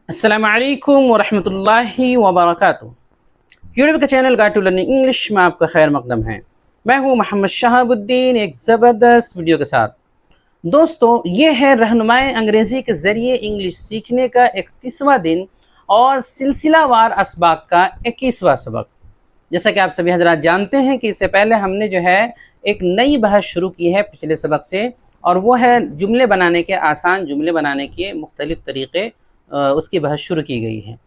अस्सलाम वालेकुम वरहमतुल्लाहि वबरकातुहू। यूट्यूब का channel guide to learning English में आपका खैर मकदम है। मैं हूँ मोहम्मद शहाबुद्दीन, एक ज़बरदस्त वीडियो के साथ। दोस्तों, ये है रहनुमाई अंग्रेज़ी के ज़रिए इंग्लिश सीखने का 31वां दिन और सिलसिलावार असबाक का 21वां सबक। जैसा कि आप सभी हजरात जानते हैं कि इससे पहले हमने जो है एक नई बहस शुरू की है पिछले सबक से, और वो है जुमले बनाने के, आसान जुमले बनाने के मुख्तलिफ़ तरीक़े, उसकी बहस शुरू की गई है।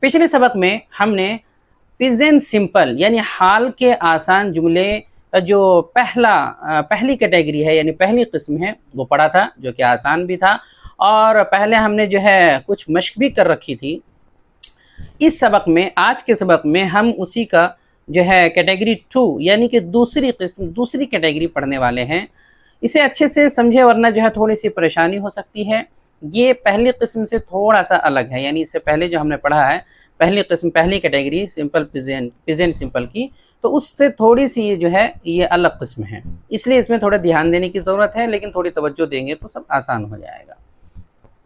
पिछले सबक में हमने प्रेजेंट सिंपल यानी हाल के आसान जुमले का जो पहली कैटेगरी है यानी पहली किस्म है वो पढ़ा था, जो कि आसान भी था, और पहले हमने जो है कुछ मश्क भी कर रखी थी। इस सबक में, आज के सबक में, हम उसी का जो है कैटेगरी 2 यानी कि दूसरी किस्म, दूसरी कैटेगरी पढ़ने वाले हैं। इसे अच्छे से समझे, वरना जो है थोड़ी सी परेशानी हो सकती है। ये पहली किस्म से थोड़ा सा अलग है, यानी इससे पहले जो हमने पढ़ा है पहली किस्म, पहली कैटेगरी सिंपल प्रेजेंट सिंपल की, तो उससे थोड़ी सी ये जो है ये अलग किस्म है, इसलिए इसमें थोड़ा ध्यान देने की ज़रूरत है, लेकिन थोड़ी तवज्जो देंगे तो सब आसान हो जाएगा।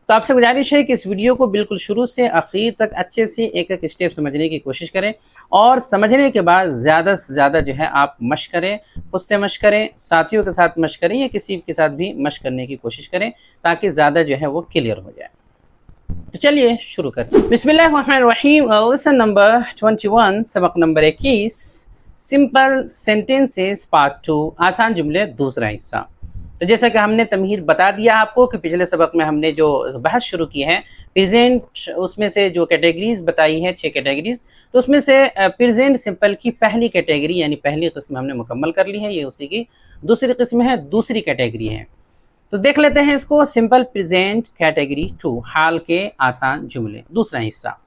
तो आपसे गुजारिश है कि इस वीडियो को बिल्कुल शुरू से आखिर तक अच्छे से एक एक स्टेप समझने की कोशिश करें, और समझने के बाद ज़्यादा से ज़्यादा जो है आप मश्क करें, खुद से मश्क करें, साथियों के साथ मश्क करें, या किसी के साथ भी मश्क करने की कोशिश करें, ताकि ज़्यादा जो है वो क्लियर हो जाए। तो चलिए शुरू करें। बिस्मिल्लाहिर्रहमानिर्रहीम। लेसन नंबर 21, सबक नंबर 21, सिंपल सेंटेंसेस पार्ट 2, आसान जुमले दूसरा हिस्सा। तो जैसा कि हमने तमहीद बता दिया आपको कि पिछले सबक में हमने जो बहस शुरू की है प्रेजेंट, उसमें से जो कैटेगरीज बताई है 6 कैटेगरीज, तो उसमें से प्रेजेंट सिंपल की पहली कैटेगरी यानी पहली किस्म हमने मुकम्मल कर ली है। ये उसी की दूसरी किस्म है, दूसरी कैटेगरी है। तो देख लेते हैं इसको। सिंपल प्रेजेंट कैटेगरी 2, हाल के आसान जुमले दूसरा हिस्सा।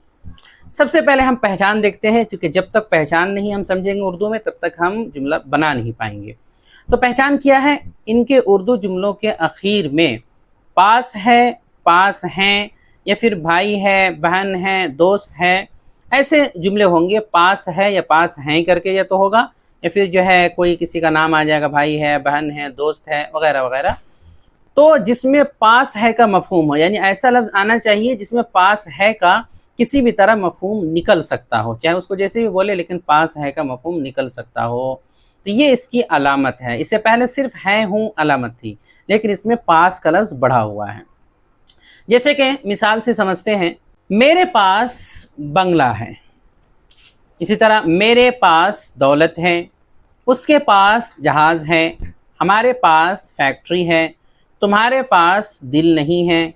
सबसे पहले हम पहचान देखते हैं, क्योंकि जब तक पहचान नहीं हम समझेंगे उर्दू में, तब तक हम जुमला बना नहीं पाएंगे। तो पहचान किया है, इनके उर्दू जुमलों के आखिर में पास है, पास हैं, या फिर भाई है, बहन है, दोस्त है, ऐसे जुमले होंगे। पास है या पास हैं करके या तो होगा, या फिर जो है कोई किसी का नाम आ जाएगा, भाई है, बहन है, दोस्त है, वगैरह वगैरह। तो जिसमें पास है का मफहूम हो, यानी ऐसा लफ्ज़ आना चाहिए जिसमें पास है का किसी भी तरह मफहूम निकल सकता हो, चाहे उसको जैसे भी बोले, लेकिन पास है का मफहूम निकल सकता हो। तो ये इसकी अलामत है। इससे पहले सिर्फ है हूँ अलामत थी, लेकिन इसमें पास का लफ्ज़ बढ़ा हुआ है। जैसे कि मिसाल से समझते हैं, मेरे पास बंगला है। इसी तरह मेरे पास दौलत है, उसके पास जहाज़ है, हमारे पास फैक्ट्री है, तुम्हारे पास दिल नहीं है,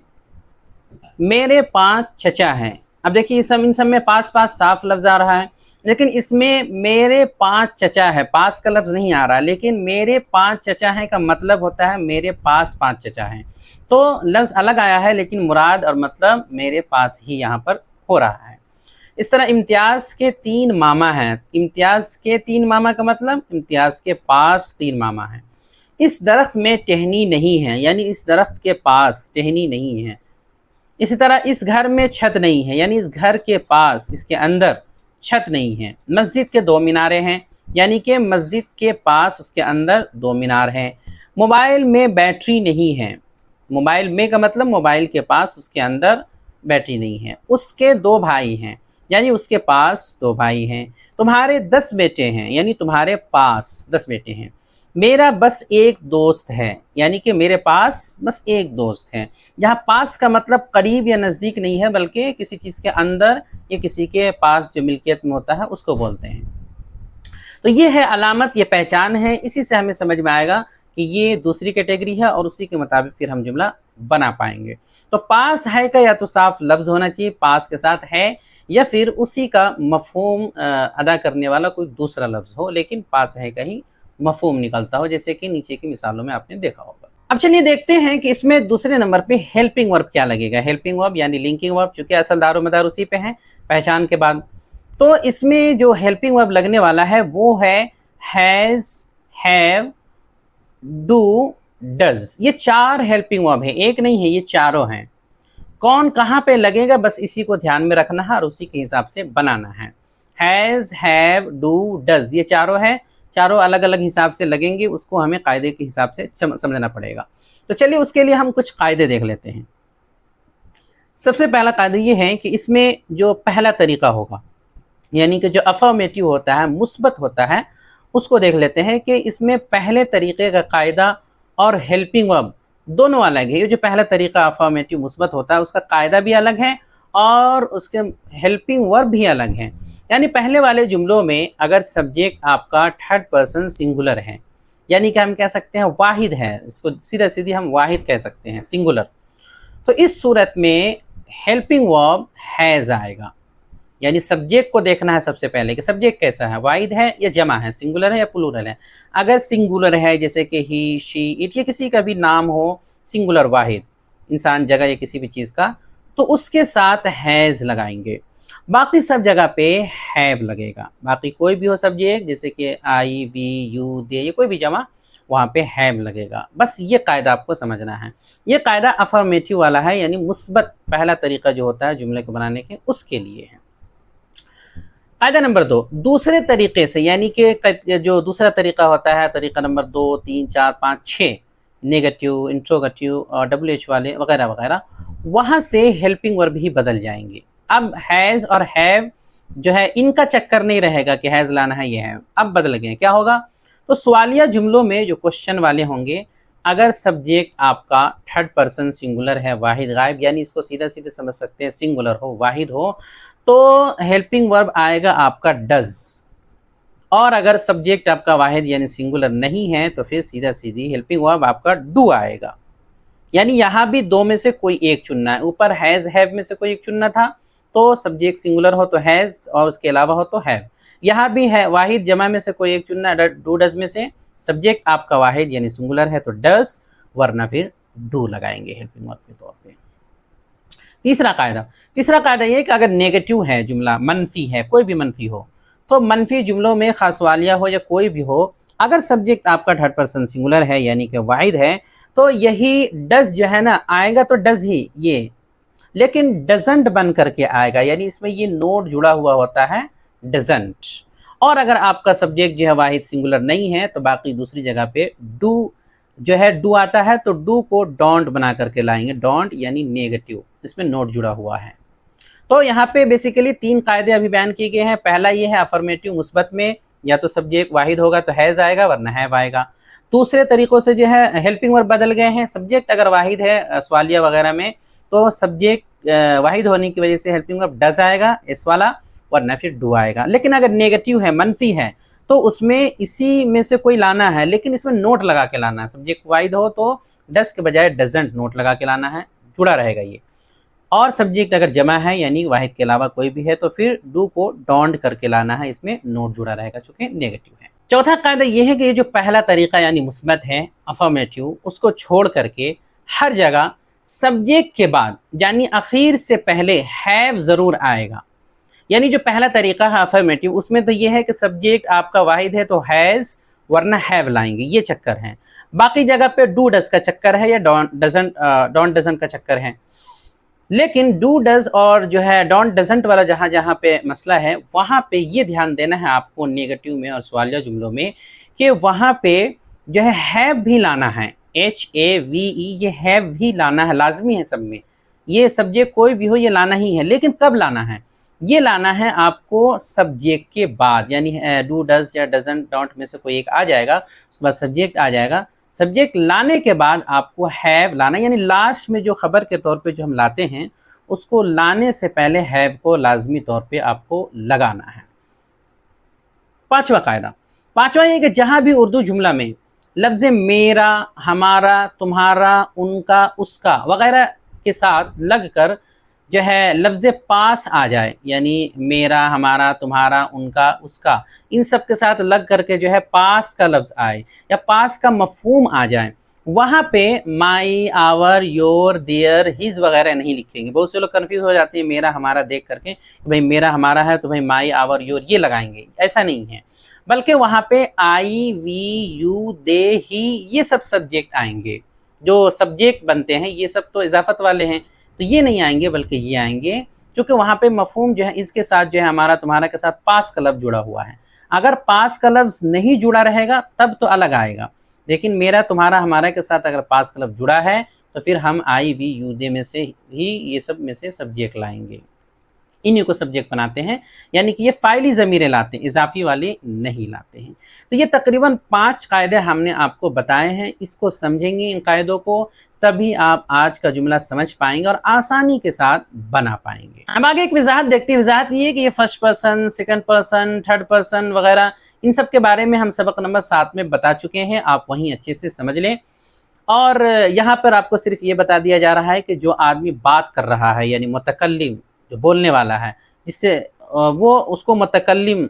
मेरे 5 चचा हैं। अब देखिए इन सब में पास पास साफ लफ्ज़ आ रहा है, लेकिन इसमें मेरे 5 चचा है, पास का लफ्ज़ नहीं आ रहा, लेकिन मेरे 5 चचा हैं का मतलब होता है मेरे पास 5 चचा हैं। तो लफ्ज़ अलग आया है, लेकिन मुराद और मतलब मेरे पास ही यहाँ पर हो रहा है। इस तरह इम्तियाज़ के 3 मामा हैं। इम्तियाज़ के 3 मामा का मतलब इम्तियाज़ के पास 3 मामा हैं। इस दरख्त में टहनी नहीं है, यानी इस दरख्त के पास टहनी नहीं है। इसी तरह इस घर में छत नहीं है, यानी इस घर के पास, इसके अंदर छत नहीं है। मस्जिद के 2 मीनारे हैं, यानी कि मस्जिद के पास, उसके अंदर 2 मीनार हैं। मोबाइल में बैटरी नहीं है। मोबाइल में का मतलब मोबाइल के पास, उसके अंदर बैटरी नहीं है। उसके 2 भाई हैं, यानी उसके पास 2 भाई हैं। तुम्हारे 10 बेटे हैं, यानी तुम्हारे पास 10 बेटे हैं। मेरा बस एक दोस्त है, यानी कि मेरे पास बस एक दोस्त है। यहाँ पास का मतलब करीब या नज़दीक नहीं है, बल्कि किसी चीज़ के अंदर या किसी के पास जो मिल्कियत में होता है उसको बोलते हैं। तो ये है अलामत, ये पहचान है। इसी से हमें समझ में आएगा कि ये दूसरी कैटेगरी है, और उसी के मुताबिक फिर हम जुमला बना पाएंगे। तो पास है का या तो साफ लफ्ज़ होना चाहिए, पास के साथ है, या फिर उसी का मफहूम अदा करने वाला कोई दूसरा लफ्ज़ हो, लेकिन पास है का ही मफहूम निकलता हो, जैसे कि नीचे की मिसालों में आपने देखा होगा। अब चलिए देखते हैं कि इसमें दूसरे नंबर पे हेल्पिंग वर्ब क्या लगेगा। हेल्पिंग वर्ब यानी लिंकिंग वर्ब, चूँकि असल दारो मदार उसी पे है पहचान के बाद। तो इसमें जो हेल्पिंग वर्ब लगने वाला है वो है हैज़, हैव, डू, डज। ये 4 हेल्पिंग वर्ब है, एक नहीं है, ये चारों हैं। कौन कहाँ पे लगेगा, बस इसी को ध्यान में रखना है और उसी के हिसाब से बनाना है। हैज़, हैव, डू, डज, ये चारों हैं, चारों अलग अलग हिसाब से लगेंगे, उसको हमें कायदे के हिसाब से समझना पड़ेगा। तो चलिए उसके लिए हम कुछ कायदे देख लेते हैं। सबसे पहला कायदा ये है कि इसमें जो पहला तरीका होगा, यानी कि जो अफर्मेटिव होता है, मुस्बत होता है, उसको देख लेते हैं कि इसमें पहले तरीके का कायदा और हेल्पिंग वर्ब दोनों अलग है। ये जो पहला तरीका अफर्मेटिव मुस्बत होता है उसका कायदा भी अलग है और उसके हेल्पिंग वर्ब भी अलग है। यानी पहले वाले जुमलों में अगर सब्जेक्ट आपका थर्ड पर्सन सिंगुलर है, यानी कि हम कह सकते हैं वाहिद है, इसको सीधा सीधी हम वाहिद कह सकते हैं, सिंगुलर, तो इस सूरत में हेल्पिंग वर्ब हैज़ आएगा। यानी सब्जेक्ट को देखना है सबसे पहले कि सब्जेक्ट कैसा है, वाहिद है या जमा है, सिंगुलर है या प्लूरल है। अगर सिंगुलर है जैसे कि ही, शी, इट, या किसी का भी नाम हो सिंगुलर वाहिद, इंसान, जगह या किसी भी चीज़ का, तो उसके साथ हैज़ लगाएंगे। बाकी सब जगह पे हैव लगेगा। बाकी कोई भी हो सब्जेक्ट जैसे कि आई, वी, यू, दे, ये कोई भी जमा, वहाँ पे हैव लगेगा। बस ये कायदा आपको समझना है। ये कायदा अफर्मेटिव वाला है, यानी मुस्बत पहला तरीका जो होता है जुमले को बनाने के, उसके लिए है। कायदा नंबर 2, दूसरे तरीके से, यानी कि जो दूसरा तरीका होता है, तरीका नंबर 2, 3, 4, 5, 6, नेगेटिव, इंट्रोगेटिव और WH वाले वगैरह वगैरह, वहाँ से हेल्पिंग वर्ब ही बदल जाएंगे। अब हैज़ और हैव जो है इनका चक्कर नहीं रहेगा कि हैज़ लाना है, ये है, अब बदल गए। क्या होगा? तो सवालिया जुमलों में जो क्वेश्चन वाले होंगे, अगर सब्जेक्ट आपका थर्ड पर्सन सिंगुलर है, वाहिद गायब, यानी इसको सीधा सीधे समझ सकते हैं सिंगुलर हो, वाहिद हो, तो हेल्पिंग वर्ब आएगा आपका डज। और अगर सब्जेक्ट आपका वाहिद यानी सिंगुलर नहीं है तो फिर सीधा सीधी हेल्पिंग वर्ब आपका डू आएगा। यानी यहाँ भी दो में से कोई एक चुनना है। ऊपर हैज़ हैव में से कोई एक चुनना था, तो सब्जेक्ट सिंगुलर हो तो हैज़ और उसके अलावा हो तो हैव। यहाँ भी है वाहिद जमा में से कोई एक चुनना है, डू डज में से, सब्जेक्ट आपका वाहिद यानी सिंगुलर है तो डज, वरना फिर डू लगाएंगे हेल्पिंग वर्ब के तौर पे। तीसरा कायदा ये कि अगर नेगेटिव है जुमला, मनफी है, कोई भी मनफी हो, तो मनफी जुमलों में खासवालिया हो या कोई भी हो, अगर सब्जेक्ट आपका थर्ड पर्सन सिंगुलर है यानी कि वाहिद है, तो यही डज जो है ना आएगा तो डज ही ये, लेकिन डजंट बन करके आएगा, यानी इसमें ये नोट जुड़ा हुआ होता है डजंट। और अगर आपका सब्जेक्ट जो है वाहिद सिंगुलर नहीं है तो बाकी दूसरी जगह पे डू जो है, डू आता है तो डू को डोंट बना करके लाएंगे, डोंट यानी नेगेटिव, इसमें नोट जुड़ा हुआ है। तो यहाँ पे बेसिकली 3 कायदे अभी बयान किए गए हैं। पहला ये है अफर्मेटिव मुस्बत में या तो सब्जेक्ट वाहिद होगा तो हैज़ आएगा, वरना हैव आएगा। दूसरे तरीकों से जो है हेल्पिंग वर्ब बदल गए हैं। सब्जेक्ट अगर वाहिद है सवालिया वगैरह में, तो सब्जेक्ट वाहिद होने की वजह से हेल्पिंग वर्ब डज आएगा, इस वाला, वरना फिर डू आएगा। लेकिन अगर नेगेटिव है, मनफी है, तो उसमें इसी में से कोई लाना है, लेकिन इसमें नोट लगा के लाना है। सब्जेक्ट वाहिद हो तो डज के बजाय डजंट नोट लगा के लाना है, जुड़ा रहेगा ये। और सब्जेक्ट अगर जमा है यानी वाहिद के अलावा कोई भी है तो फिर डू को डोंट करके लाना है, इसमें नोट जुड़ा रहेगा चूंकि नेगेटिव है। चौथा कायदा ये है कि ये जो पहला तरीका यानी मुस्बत है अफर्मेटिव, उसको छोड़ करके हर जगह सब्जेक्ट के बाद यानी आखिर से पहले हैव ज़रूर आएगा। यानी जो पहला तरीका है अफर्मेटिव, उसमें तो ये है कि सब्जेक्ट आपका वाहिद है तो हैज़, वरना हैव लाएंगे, ये चक्कर है। बाकी जगह पे डू डज का चक्कर है या डोंट डजंट का चक्कर है। लेकिन डू डज और जो है डोंट डजंट वाला जहाँ पे मसला है, वहाँ पे ये ध्यान देना है आपको नेगेटिव में और सवालिया जुमलों में कि वहाँ पे जो है हैव भी लाना है, HAVE, ये हैव भी लाना है, लाजमी है सब में। ये सब्जेक्ट कोई भी हो ये लाना ही है, लेकिन कब लाना है? ये लाना है आपको सब्जेक्ट के बाद, यानी डू डज या डजंट डोंट में से कोई एक आ जाएगा, उसके बाद सब्जेक्ट आ जाएगा। सब्जेक्ट लाने के बाद आपको हैव लाना, यानी लास्ट में जो खबर के तौर पे जो हम लाते हैं उसको लाने से पहले हैव को लाजमी तौर पे आपको लगाना है। पांचवा ये कि जहाँ भी उर्दू जुमला में लफ्ज़ मेरा, हमारा, तुम्हारा, उनका, उसका वगैरह के साथ लग कर जो है लफ्ज़ पास आ जाए, यानी मेरा, हमारा, तुम्हारा, उनका, उसका, इन सब के साथ लग करके जो है पास का लफ्ज़ आए या पास का मफहूम आ जाए, वहाँ पे माई, आवर, योर, देयर, हिज वगैरह नहीं लिखेंगे। बहुत से लोग कन्फ्यूज़ हो जाते हैं मेरा हमारा देख करके, भाई मेरा हमारा है तो भाई माई, आवर, योर ये लगाएंगे, ऐसा नहीं है। बल्कि वहाँ पे आई, वी, यू, दे, ही, ये सब सब्जेक्ट आएंगे। जो सब्जेक्ट बनते हैं ये सब तो इजाफत वाले हैं, तो ये नहीं आएंगे बल्कि ये आएंगे, क्योंकि वहाँ पे मफहूम जो है इसके साथ जो है हमारा तुम्हारा के साथ पास का लफ्ज़ जुड़ा हुआ है। अगर पास का लफ्ज़ नहीं जुड़ा रहेगा तब तो अलग आएगा, लेकिन मेरा, तुम्हारा, हमारा के साथ अगर पास का लफ्ज़ जुड़ा है तो फिर हम आई वी यू दे में से ही ये सब में से सब्जेक्ट लाएंगे, इन्हीं को सब्जेक्ट बनाते हैं, यानी कि ये फ़ाइली ज़मीरें लाते हैं, इजाफी वाले नहीं लाते हैं। तो ये तकरीबन 5 कायदे हमने आपको बताए हैं, इसको समझेंगे इन कायदों को, तभी आप आज का जुमला समझ पाएंगे और आसानी के साथ बना पाएंगे। अब आगे एक वजाहत देखते हैं। वजाहत ये है कि ये first person, second person, third person वगैरह इन सब के बारे में हम सबक नंबर 7 में बता चुके हैं, आप वहीं अच्छे से समझ लें। और यहाँ पर आपको सिर्फ ये बता दिया जा रहा है कि जो आदमी बात कर रहा है, यानी मुतकल्लिम, जो बोलने वाला है, जिससे वो उसको मुतकल्लिम,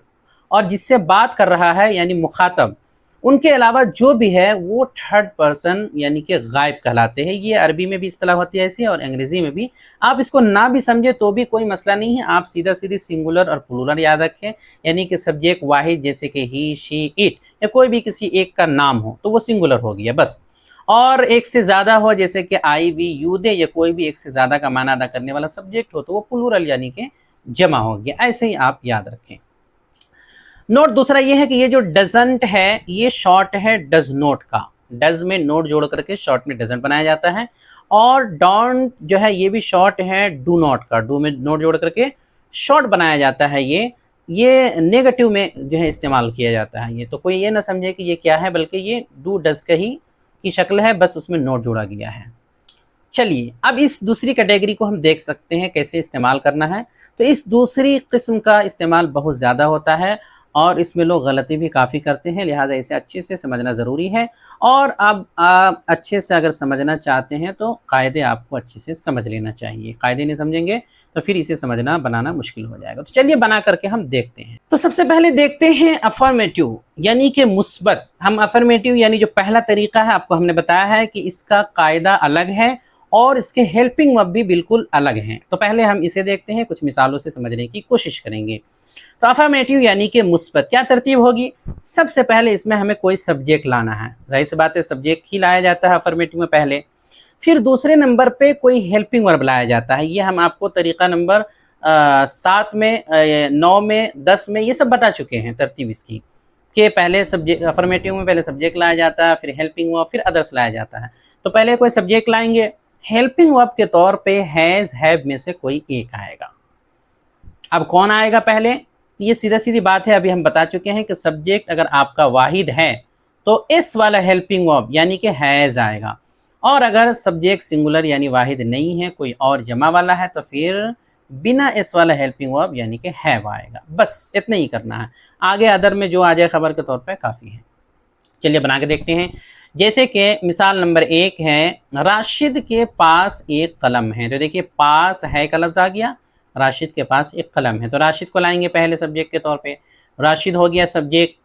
और जिससे बात कर रहा है यानी मुखातब, उनके अलावा जो भी है वो थर्ड पर्सन यानी कि गायब कहलाते हैं। ये अरबी में भी इस्तेलाह होती है ऐसी, और अंग्रेज़ी में भी। आप इसको ना भी समझे तो भी कोई मसला नहीं है, आप सीधा सीधी सिंगुलर और प्लूरल याद रखें, यानी कि सब्जेक्ट वाहिद जैसे कि ही, शी, इट, या कोई भी किसी एक का नाम हो तो वो सिंगुलर हो गया बस। और एक से ज़्यादा हो जैसे कि आई वी यू दे, या कोई भी एक से ज़्यादा का माना अदा करने वाला सब्जेक्ट हो तो वो प्लूरल यानी कि जमा हो गया। ऐसे ही आप याद रखें। नोट दूसरा ये है कि ये जो डजंट है ये शॉर्ट है डज नोट का। डज में नोट जोड़ करके शॉर्ट में डजंट बनाया जाता है, और डोंट जो है ये भी शॉर्ट है डू नॉट का। डू में नोट जोड़ करके शॉर्ट बनाया जाता है। ये नेगेटिव में जो है इस्तेमाल किया जाता है। ये तो कोई ये ना समझे कि ये क्या है, बल्कि ये डू डज का ही की शक्ल है, बस उसमें नोट जोड़ा गया है। चलिए अब इस दूसरी कैटेगरी को हम देख सकते हैं कैसे इस्तेमाल करना है। तो इस दूसरी किस्म का इस्तेमाल बहुत ज़्यादा होता है और इसमें लोग गलती भी काफ़ी करते हैं, लिहाजा इसे अच्छे से समझना ज़रूरी है। और अब आप अच्छे से अगर समझना चाहते हैं तो कायदे आपको अच्छे से समझ लेना चाहिए। कायदे नहीं समझेंगे तो फिर इसे समझना बनाना मुश्किल हो जाएगा। तो चलिए बना करके हम देखते हैं। तो सबसे पहले देखते हैं अफर्मेटिव यानी कि मुस्बत। हम अफर्मेटिव यानी जो पहला तरीका है आपको हमने बताया है कि इसका कायदा अलग है और इसके हेल्पिंग वर्ब भी बिल्कुल अलग हैं। तो पहले हम इसे देखते हैं, कुछ मिसालों से समझने की कोशिश करेंगे। तो अफर्मेटिव यानी कि मुस्बत, क्या तरतीब होगी? सबसे पहले इसमें हमें कोई सब्जेक्ट लाना है, जाहिर सी बात है सब्जेक्ट ही लाया जाता है अफर्मेटिव में पहले। फिर दूसरे नंबर पे कोई हेल्पिंग वर्ब लाया जाता है। ये हम आपको तरीका नंबर 7 में 9 में 10 में ये सब बता चुके हैं तरतीब इसकी, कि पहले सब्जेक्ट अफर्मेटिव में पहले सब्जेक्ट लाया जाता है, फिर हेल्पिंग वर्ब, फिर अदर्स लाया जाता है। तो पहले कोई सब्जेक्ट लाएंगे, हेल्पिंग वर्ब के तौर पे हैज़ हैव में से कोई एक आएगा। अब कौन आएगा पहले? ये सीधा सीधी बात है, अभी हम बता चुके हैं कि सब्जेक्ट अगर आपका वाहिद है तो इस वाला हेल्पिंग वर्ब यानी कि हैज़ आएगा, और अगर सब्जेक्ट सिंगुलर यानी वाहिद नहीं है, कोई और जमा वाला है, तो फिर बिना इस वाला हेल्पिंग वर्ब यानी कि हैव आएगा। बस इतना ही करना है, आगे अदर में जो आ जाए खबर के तौर पे काफ़ी है। चलिए बना के देखते हैं। जैसे कि मिसाल नंबर 1 है, राशिद के पास एक कलम है। तो देखिए पास है का लफ्ज़ आ गया, राशिद के पास एक कलम है, तो राशिद को लाएंगे पहले सब्जेक्ट के तौर पे। राशिद हो गया सब्जेक्ट।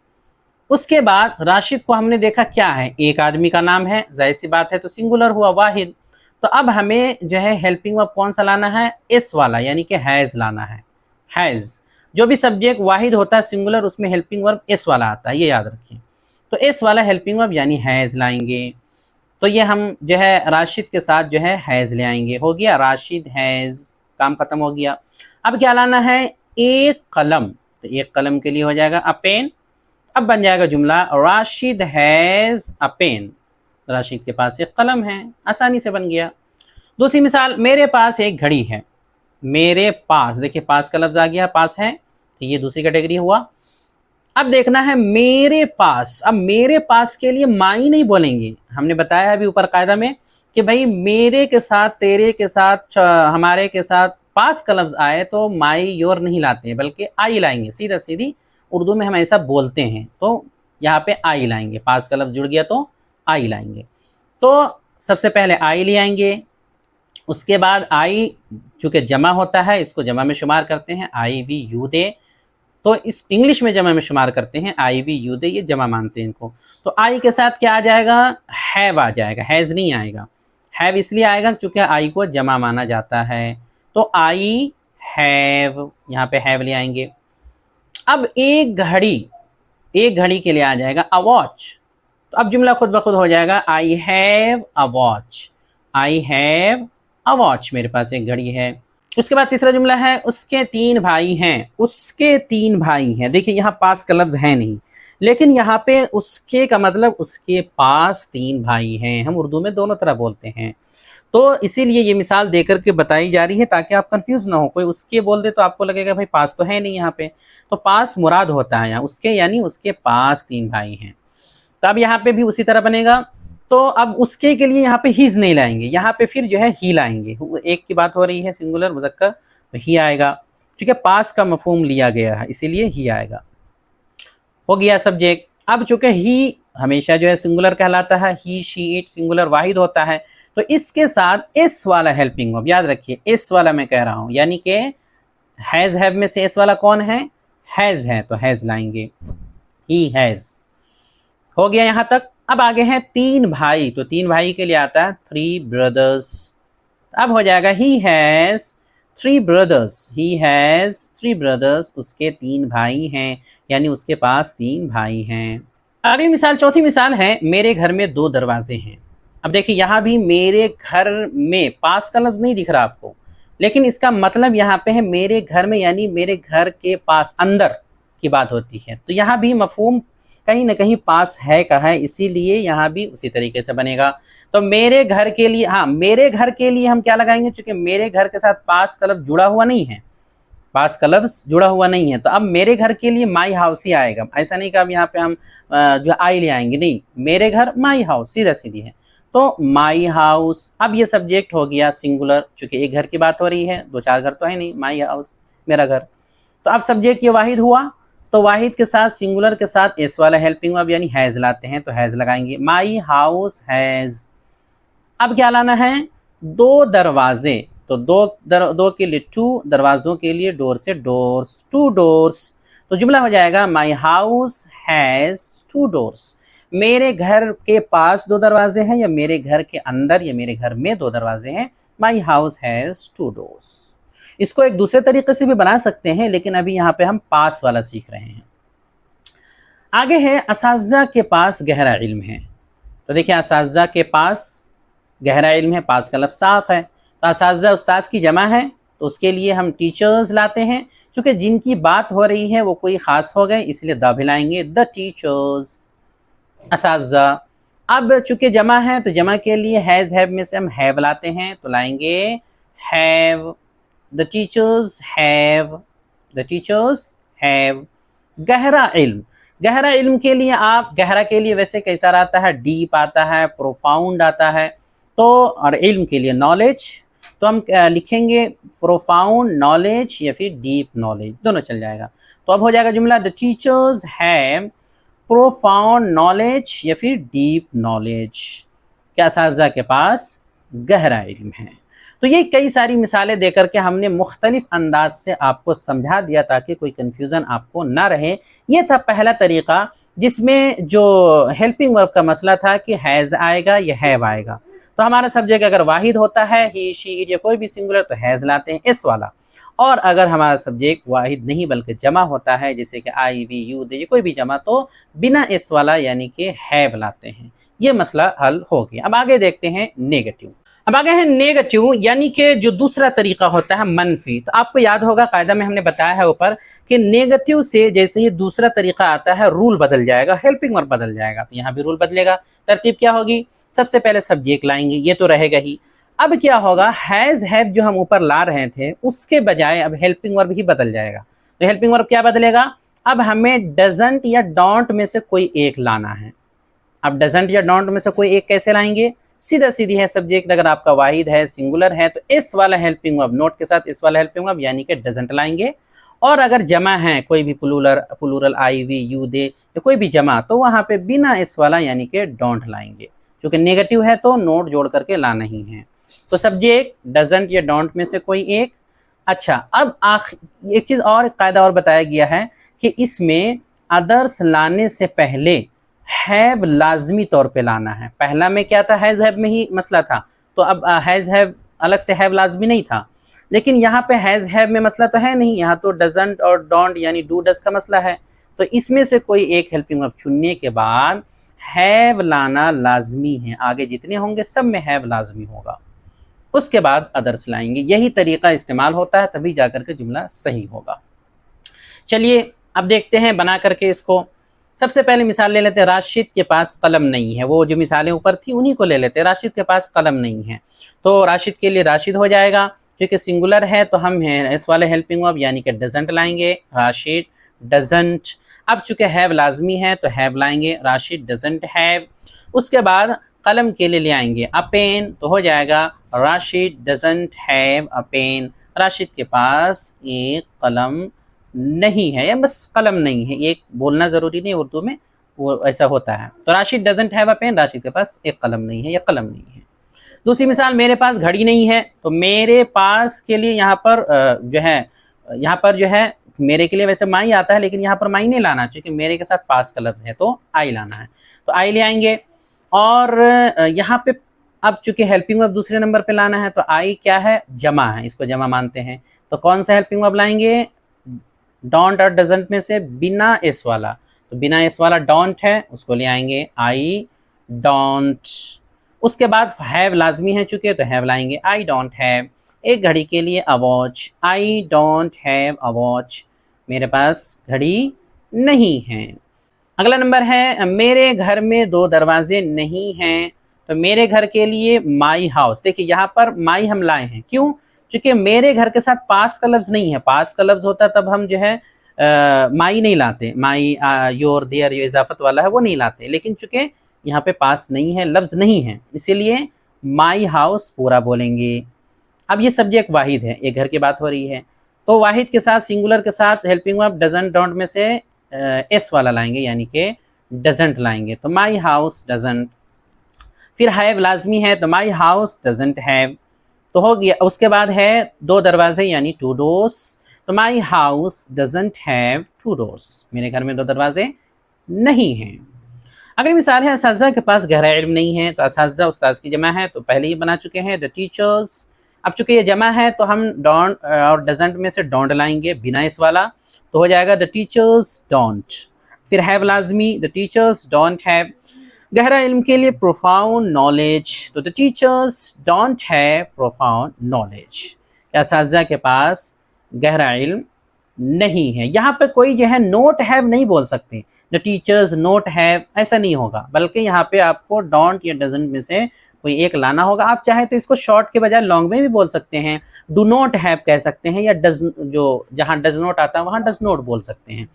उसके बाद राशिद को हमने देखा क्या है, एक आदमी का नाम है, जाहिर सी बात है तो सिंगुलर हुआ, वाहिद। तो अब हमें जो है हेल्पिंग वर्ब कौन सा लाना है? इस वाला यानी कि हैज़ लाना है। हैज़, जो भी सब्जेक्ट वाहिद होता है सिंगुलर उसमें हेल्पिंग वर्ब इस वाला आता है, ये याद रखिए। तो इस वाला हेल्पिंग वर्ब यानी हैज़ लाएंगे। तो ये हम जो है राशिद के साथ जो है हैज़ ले आएंगे। हो गया राशिद हैज़, काम खत्म हो गया। अब क्या लाना है? एक कलम। तो एक कलम के लिए हो जाएगा अ पेन। अब बन जाएगा जुमला Rashid has a pen, Rashid के पास एक कलम है, आसानी से बन गया। दूसरी मिसाल, मेरे पास एक घड़ी है। मेरे पास, देखिए पास का लफ्ज़ आ गया, पास है, तो ये दूसरी कैटेगरी हुआ। अब देखना है मेरे पास। अब मेरे पास के लिए माई नहीं बोलेंगे, हमने बताया अभी ऊपर कायदा में कि भाई मेरे के साथ, तेरे के साथ, हमारे के साथ पास का लफ्ज़ आए तो माई योर नहीं लाते हैं, बल्कि आई लाएंगे। सीधा सीधी उर्दू में हम ऐसा बोलते हैं, तो यहाँ पे आई लाएंगे, पास का लफ्ज़ जुड़ गया तो आई लाएंगे। तो सबसे पहले आई ले आएंगे, उसके बाद आई चूँकि जमा होता है इसको जमा में शुमार करते हैं, आई वी यू दे। तो इस इंग्लिश में जमा में शुमार करते हैं, आई वी यू दे, ये जमा मानते हैं इनको। तो आई के साथ क्या आ जाएगा? हैव आ जाएगा, हैज़ नहीं आएगा। हैव इसलिए आएगा चूँकि आई को जमा माना जाता है, तो आई हैव, यहाँ पे हैव ले आएंगे। अब एक घड़ी, एक घड़ी के लिए आ जाएगा अ वॉच। तो अब जुमला खुद ब खुद हो जाएगा I have a watch, I have a watch, मेरे पास एक घड़ी है। उसके बाद तीसरा जुमला है उसके 3 भाई हैं। उसके 3 भाई हैं, देखिए यहाँ पास का लफ्ज़ है नहीं, لیکن یہاں پہ اس کے کا مطلب اس کے پاس 3 بھائی ہیں، ہم اردو میں دونوں طرح بولتے ہیں، تو اسی لیے یہ مثال دے کر کے بتائی جا رہی ہے تاکہ آپ کنفیوز نہ ہو، کوئی اس کے بول دے تو آپ کو لگے گا بھائی پاس تو ہے نہیں یہاں پہ، تو پاس مراد ہوتا ہے یہاں اس کے، یعنی اس کے پاس 3 بھائی ہیں۔ تو اب یہاں پہ بھی اسی طرح بنے گا، تو اب اس کے لیے یہاں پہ ہیز نہیں لائیں گے، یہاں پہ پھر جو ہے ہی لائیں گے، ایک کی بات ہو رہی ہے سنگولر مذکر، تو ہی آئے گا، چونکہ پاس کا مفہوم لیا گیا ہے اسی لیے ہی آئے گا۔ ہو گیا سبجیکٹ۔ اب چونکہ ہی ہمیشہ جو ہے سنگولر کہلاتا ہے، ہی شی اٹ سنگولر واحد ہوتا ہے، تو اس کے ساتھ ایس والا ہیلپنگ ورب، یاد رکھیے ایس والا میں کہہ رہا ہوں، یعنی کہ ہیز ہیو میں سے ایس والا کون ہے؟ ہیز ہے، تو ہیز لائیں گے، ہی ہیز۔ ہو گیا یہاں تک۔ اب آگے ہیں 3 بھائی، تو 3 بھائی کے لیے آتا ہے 3 brothers۔ اب ہو جائے گا he has 3 brothers، he has 3 brothers، اس کے 3 بھائی ہیں، یعنی اس کے پاس 3 بھائی ہیں۔ اگلی مثال، چوتھی مثال ہے میرے گھر میں 2 دروازے ہیں۔ اب دیکھیں یہاں بھی میرے گھر میں پاس کا لفظ نہیں دکھ رہا آپ کو، لیکن اس کا مطلب یہاں پہ ہے میرے گھر میں، یعنی میرے گھر کے پاس اندر کی بات ہوتی ہے، تو یہاں بھی مفہوم کہیں نہ کہیں پاس ہے کا ہے، اسی لیے یہاں بھی اسی طریقے سے بنے گا۔ تو میرے گھر کے لیے، ہاں میرے گھر کے لیے ہم کیا لگائیں گے؟ چونکہ میرے گھر کے ساتھ پاس کا لفظ جڑا ہوا نہیں ہے، پاس کا لفظ جڑا ہوا نہیں ہے، تو اب میرے گھر کے لیے مائی ہاؤس ہی آئے گا، ایسا نہیں کہ اب یہاں پہ ہم جو آئی لے آئیں گے، نہیں، میرے گھر مائی ہاؤس سیدھا سیدھی ہے، تو مائی ہاؤس۔ اب یہ سبجیکٹ ہو گیا سنگولر، چونکہ ایک گھر کی بات ہو رہی ہے، 2-4 گھر تو ہے نہیں، مائی ہاؤس میرا گھر، تو اب سبجیکٹ یہ واحد ہوا، تو واحد کے ساتھ سنگولر کے ساتھ ایس والا ہیلپنگ ورب یعنی ہیز لاتے ہیں، تو ہیز لگائیں گے، مائی ہاؤس ہیز۔ اب کیا لانا ہے؟ 2 دروازے، تو دو کے لیے 2، دروازوں کے لیے ڈور سے ڈورس، 2 ڈورس، تو جملہ ہو جائے گا مائی ہاؤس ہیز 2 ڈورس۔ میرے گھر کے پاس 2 دروازے ہیں، یا میرے گھر کے اندر یا میرے گھر میں 2 دروازے ہیں، مائی ہاؤس ہیز 2 ڈورس۔ اس کو ایک دوسرے طریقے سے بھی بنا سکتے ہیں، لیکن ابھی یہاں پہ ہم پاس والا سیکھ رہے ہیں۔ آگے ہے اساتذہ کے پاس گہرا علم ہے، تو دیکھیں اساتذہ کے پاس گہرا علم ہے، پاس کا لفظ صاف ہے، تو اساتذہ استاذ کی جمع ہے، تو اس کے لیے ہم ٹیچرز لاتے ہیں، چونکہ جن کی بات ہو رہی ہے وہ کوئی خاص ہو گئے، اس لیے دا بھی لائیں گے، دا ٹیچرز، اساتذہ۔ اب چونکہ جمع ہے تو جمع کے لیے ہیز ہیو میں سے ہم ہیو لاتے ہیں، تو لائیں گے have, the teachers have, the teachers have. گہرا علم، گہرا علم کے لیے آپ گہرا کے لیے ویسے کیسا آتا ہے؟ ڈیپ آتا ہے، پروفاؤنڈ آتا ہے، تو اور علم کے لیے نالج، تو ہم لکھیں گے پروفاؤنڈ نالج یا پھر ڈیپ نالج، دونوں چل جائے گا، تو اب ہو جائے گا جملہ the teachers have profound knowledge یا پھر ڈیپ نالج، کیا اساتذہ کے پاس گہرا علم ہے۔ تو یہ کئی ساری مثالیں دے کر کے ہم نے مختلف انداز سے آپ کو سمجھا دیا تاکہ کوئی کنفیوژن آپ کو نہ رہے۔ یہ تھا پہلا طریقہ جس میں جو ہیلپنگ ورب کا مسئلہ تھا کہ ہیز آئے گا یا ہیو آئے گا، تو ہمارا سبجیکٹ اگر واحد ہوتا ہے، ہی شی اٹ یا کوئی بھی سنگولر، تو ہیز لاتے ہیں ایس والا، اور اگر ہمارا سبجیکٹ واحد نہیں بلکہ جمع ہوتا ہے، جیسے کہ آئی وی یو دے کوئی بھی جمع، تو بنا ایس والا یعنی کہ ہیو لاتے ہیں۔ یہ مسئلہ حل ہو گیا۔ اب آگے دیکھتے ہیں نیگیٹو۔ اب آگے ہے نیگیٹو، یعنی کہ جو دوسرا طریقہ ہوتا ہے منفی۔ تو آپ کو یاد ہوگا قاعدہ میں ہم نے بتایا ہے اوپر کہ نیگیٹو سے جیسے ہی دوسرا طریقہ آتا ہے رول بدل جائے گا، ہیلپنگ ورب بدل جائے گا، تو یہاں بھی رول بدلے گا۔ ترتیب کیا ہوگی؟ سب سے پہلے سبجیکٹ لائیں گے، یہ تو رہے گا ہی۔ اب کیا ہوگا؟ ہیز ہیو جو ہم اوپر لا رہے تھے اس کے بجائے اب ہیلپنگ ورب ہی بدل جائے گا۔ تو ہیلپنگ ورب کیا بدلے گا؟ اب ہمیں ڈزنٹ یا ڈونٹ میں سے کوئی ایک لانا ہے۔ اب ڈزنٹ یا ڈونٹ میں سے کوئی ایک کیسے لائیں گے؟ سیدھا سیدھی ہے، سبجیکٹ اگر آپ کا واحد ہے، سنگولر ہے، تو اس والا ہیلپنگ ورب نوٹ کے ساتھ اس والا ہیلپنگ ورب یعنی کہ ڈزنٹ لائیں گے، اور اگر جمع ہے کوئی بھی پلورل آئی وی یو دے یا کوئی بھی جمع، تو وہاں پہ بنا اس والا یعنی کہ ڈونٹ لائیں گے، چونکہ نیگیٹو ہے تو نوٹ جوڑ کر کے لانا ہی ہے۔ تو سبجیکٹ ڈزنٹ یا ڈونٹ میں سے کوئی ایک۔ اچھا، اب ایک چیز اور قاعدہ اور بتایا گیا ہے کہ اس میں ادرس لانے سے پہلے ہیو لازمی طور پہ لانا ہے۔ پہلا میں کیا تھا؟ ہیز ہیو میں ہی مسئلہ تھا، تو اب ہیز ہیو الگ سے ہیو لازمی نہیں تھا، لیکن یہاں پہ ہیز ہیو میں مسئلہ تو ہے نہیں، یہاں تو ڈزنٹ اور ڈونٹ یعنی ڈو ڈز کا مسئلہ ہے، تو اس میں سے کوئی ایک ہیلپنگ ورب چننے کے بعد ہیو لانا لازمی ہے، آگے جتنے ہوں گے سب میں ہیو لازمی ہوگا، اس کے بعد ادرس لائیں گے۔ یہی طریقہ استعمال ہوتا ہے، تبھی جا کر کے جملہ صحیح ہوگا۔ چلیے اب دیکھتے ہیں بنا کر کے اس کو۔ सबसे पहले मिसाल ले लेते हैं, राशिद के पास कलम नहीं है। वो जो मिसालें ऊपर थी उन्हीं को ले लेते हैं। राशिद के पास कलम नहीं है, तो राशिद के लिए राशिद हो जाएगा। क्योंकि सिंगुलर है तो हम एस वाले हेल्पिंग वर्ब यानी कि डजंट लाएंगे, राशिद डजंट। अब चूंकि हैव लाजमी है तो हैव लाएंगे, राशिद डजंट हैव। उसके बाद कलम के लिए ले आएंगे अ पेन, तो हो जाएगा Rashid doesn't have a pen. Rashid के पास एक कलम नहीं है, या बस कलम नहीं है, एक बोलना ज़रूरी नहीं, उर्दू में वो ऐसा होता है। तो Rashid doesn't have a pen, Rashid के पास एक कलम नहीं है या कलम नहीं है। दूसरी मिसाल, मेरे पास घड़ी नहीं है। तो मेरे पास के लिए यहाँ पर जो है मेरे के लिए वैसे माई आता है, लेकिन यहाँ पर माई नहीं लाना, क्योंकि मेरे के साथ पास का लफ्ज़ है तो आई लाना है। तो आई ले आएंगे। और यहाँ पे अब चूंकि हेल्पिंग वर्ब दूसरे नंबर पे लाना है, तो आई क्या है, जमा है, इसको जमा मानते हैं। तो कौन सा हेल्पिंग वर्ब लाएंगे, डोंट और डजंट में से बिना एस वाला। तो बिना एस वाला डोंट है, उसको ले आएंगे आई डोंट। उसके बाद हैव लाजमी है चूंकि, तो हैव लाएंगे आई डोंट हैव। एक घड़ी के लिए a watch, I don't have a watch, मेरे पास घड़ी नहीं है। अगला नंबर है, मेरे घर में 2 दरवाजे नहीं हैं। तो मेरे घर के लिए माई हाउस। देखिए यहाँ पर माई हम लाए हैं, क्यों, क्योंकि मेरे घर के साथ पास का लफ्ज़ नहीं है। पास का लफ्ज़ होता तब हम जो है माई नहीं लाते, माई योर देयर, ये इजाफत वाला है वो नहीं लाते। लेकिन चूंकि यहाँ पे पास नहीं है, लफ्ज़ नहीं है, इसीलिए माई हाउस पूरा बोलेंगे। अब ये सब्जेक्ट वाहिद है, एक घर की बात हो रही है, तो वाहिद के साथ सिंगुलर के साथ हेल्पिंग वर्ब डजंट डोंट में से एस वाला लाएंगे, यानी कि डजंट लाएंगे। तो माई हाउस डजंट। फिर हैव लाजमी है, तो माई हाउस डजंट हैव, तो हो गया। उसके बाद है 2 दरवाजे यानी 2 डोर्स। तो my house doesn't have 2 doors, मेरे घर में 2 दरवाजे नहीं हैं। अगली मिसाल है, असातिज़ा के पास गहरा इल्म नहीं है। तो असातिज़ा उस्ताद की जमा है, तो पहले ही बना चुके हैं द टीचर्स। अब चूंकि ये जमा है तो हम डोंट और डजंट में से डोंट लाएंगे बिना इस वाला, तो हो जाएगा द टीचर्स डोंट। फिर हैव लाजमी, द टीचर्स डोंट हैव। गहरा इल्म के लिए प्रोफाउंड नॉलेज, तो the teachers don't have profound knowledge. असातिज़ा के पास गहरा इल्म नहीं है। यहाँ पे कोई जो है नोट हैव नहीं बोल सकते, द टीचर्स नोट हैव, ऐसा नहीं होगा, बल्कि यहाँ पे आपको डोंट या डजंट में से कोई एक लाना होगा। आप चाहे तो इसको शॉर्ट के बजाय लॉन्ग में भी बोल सकते हैं, डू नॉट हैव कह सकते हैं, या डज, जो जहाँ डज नॉट आता है वहाँ डज नॉट बोल सकते हैं।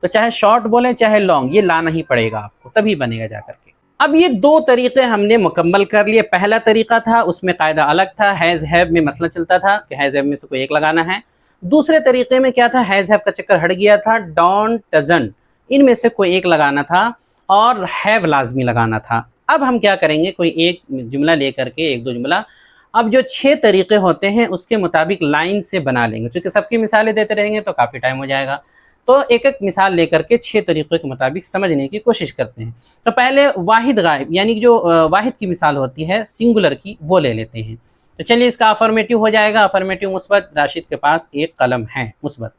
तो चाहे शॉर्ट बोले चाहे लॉन्ग, ये लाना ही पड़ेगा आपको, तभी बनेगा जा करके। अब ये 2 तरीक़े हमने मुकम्मल कर लिए। पहला तरीक़ा था, उसमें कायदा अलग था, हैज़ हैव में मसला चलता था कि हैज़ हैव में से कोई एक लगाना है। दूसरे तरीक़े में क्या था, हैज़ हैव का चक्कर हट गया था, डोंट डजंट इनमें से कोई एक लगाना था और हैव लाजमी लगाना था। अब हम क्या करेंगे, कोई एक जुमला लेकर के, 1-2 जुमला, अब जो 6 तरीक़े होते हैं उसके मुताबिक लाइन से बना लेंगे। क्योंकि सबकी मिसालें देते रहेंगे तो काफ़ी टाइम हो जाएगा, तो एक एक मिसाल लेकर के 6 तरीक़ों के मुताबिक समझने की कोशिश करते हैं। तो पहले वाहिद गायब, यानी जो वाहिद की मिसाल होती है सिंगुलर की, वो ले लेते हैं। तो चलिए इसका अफर्मेटिव हो जाएगा, अफर्मेटिव मुस्बत, राशिद के पास एक कलम है, मुस्बत।